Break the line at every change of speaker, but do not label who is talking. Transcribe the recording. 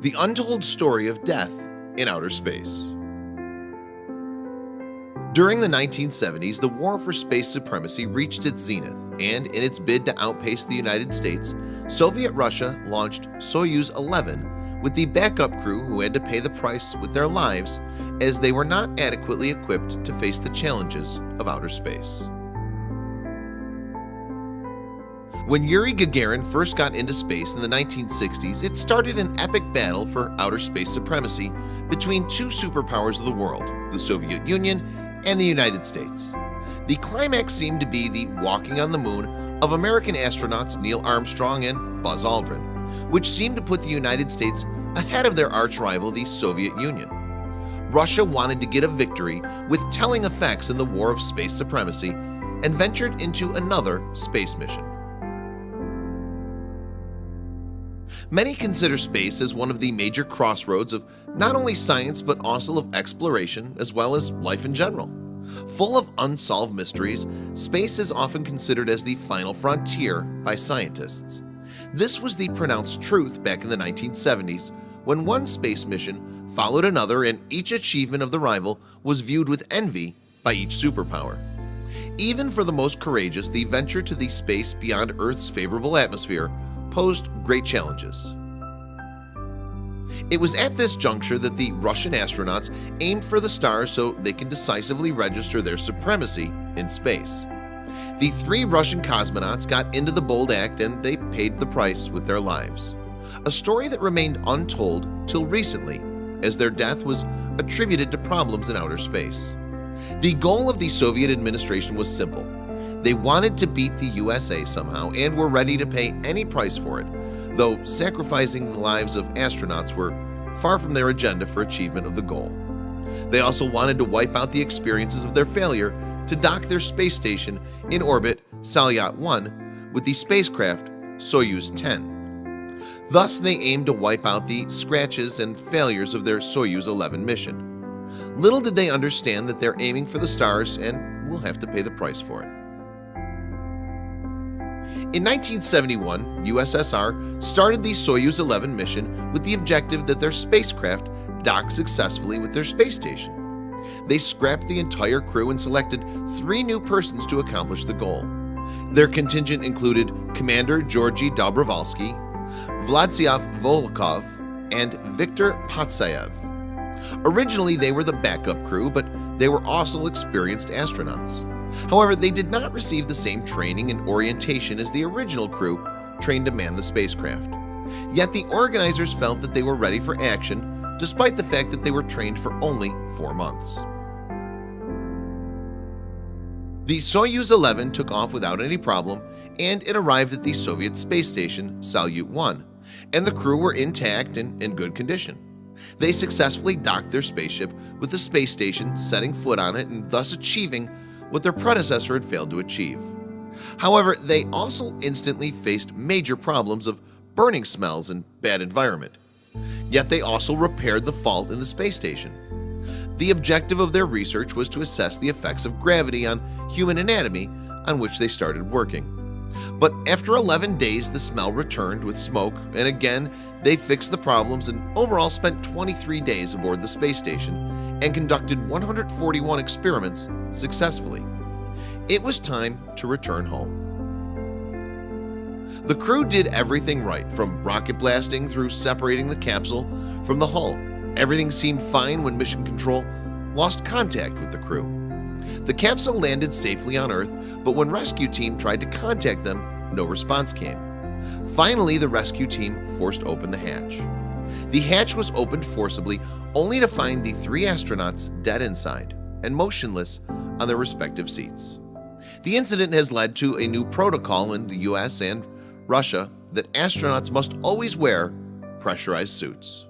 The untold story of death in outer space. During the 1970s, the war for space supremacy reached its zenith, and in its bid to outpace the United States, Soviet Russia launched Soyuz 11 with the backup crew who had to pay the price with their lives as they were not adequately equipped to face the challenges of outer space. When Yuri Gagarin first got into space in the 1960s, it started an epic battle for outer space supremacy between two superpowers of the world, the Soviet Union and the United States. The climax seemed to be the walking on the moon of American astronauts Neil Armstrong and Buzz Aldrin, which seemed to put the United States ahead of their arch-rival, the Soviet Union. Russia wanted to get a victory with telling effects in the war of space supremacy and ventured into another space mission. Many consider space as one of the major crossroads of not only science but also of exploration as well as life in general. Full of unsolved mysteries, space is often considered as the final frontier by scientists. This was the pronounced truth back in the 1970s when one space mission followed another and each achievement of the rival was viewed with envy by each superpower. Even for the most courageous, the venture to the space beyond Earth's favorable atmosphere posed great challenges. It was at this juncture that the Russian astronauts aimed for the stars so they could decisively register their supremacy in space. The three Russian cosmonauts got into the bold act and they paid the price with their lives. A story that remained untold till recently, as their death was attributed to problems in outer space. The goal of the Soviet administration was simple. They wanted to beat the USA somehow and were ready to pay any price for it, though sacrificing the lives of astronauts were far from their agenda for achievement of the goal. They also wanted to wipe out the experiences of their failure to dock their space station in orbit Salyut 1 with the spacecraft Soyuz 10. Thus, they aimed to wipe out the scratches and failures of their Soyuz 11 mission. Little did they understand that they're aiming for the stars and will have to pay the price for it. In 1971, USSR started the Soyuz 11 mission with the objective that their spacecraft dock successfully with their space station. They scrapped the entire crew and selected 3 new persons to accomplish the goal. Their contingent included Commander Georgy Dobrovolsky, Vladislav Volkov, and Viktor Patsayev. Originally, they were the backup crew, but they were also experienced astronauts. However, they did not receive the same training and orientation as the original crew trained to man the spacecraft. Yet the organizers felt that they were ready for action, despite the fact that they were trained for only 4 months. The Soyuz 11 took off without any problem, and it arrived at the Soviet space station Salyut 1, and the crew were intact and in good condition. They successfully docked their spaceship with the space station, setting foot on it and thus achieving what their predecessor had failed to achieve. However, they also instantly faced major problems of burning smells and bad environment. Yet they also repaired the fault in the space station. The objective of their research was to assess the effects of gravity on human anatomy, on which they started working. But after 11 days, the smell returned with smoke, and again they fixed the problems and overall spent 23 days aboard the space station and conducted 141 experiments successfully. It was time to return home. The crew did everything right, from rocket blasting through separating the capsule from the hull. Everything seemed fine when Mission Control lost contact with the crew. The capsule landed safely on Earth, but when rescue team tried to contact them, no response came. Finally, the rescue team forced open the hatch. The hatch was opened forcibly, only to find the 3 astronauts dead inside and motionless on their respective seats. The incident has led to a new protocol in the US and Russia that astronauts must always wear pressurized suits.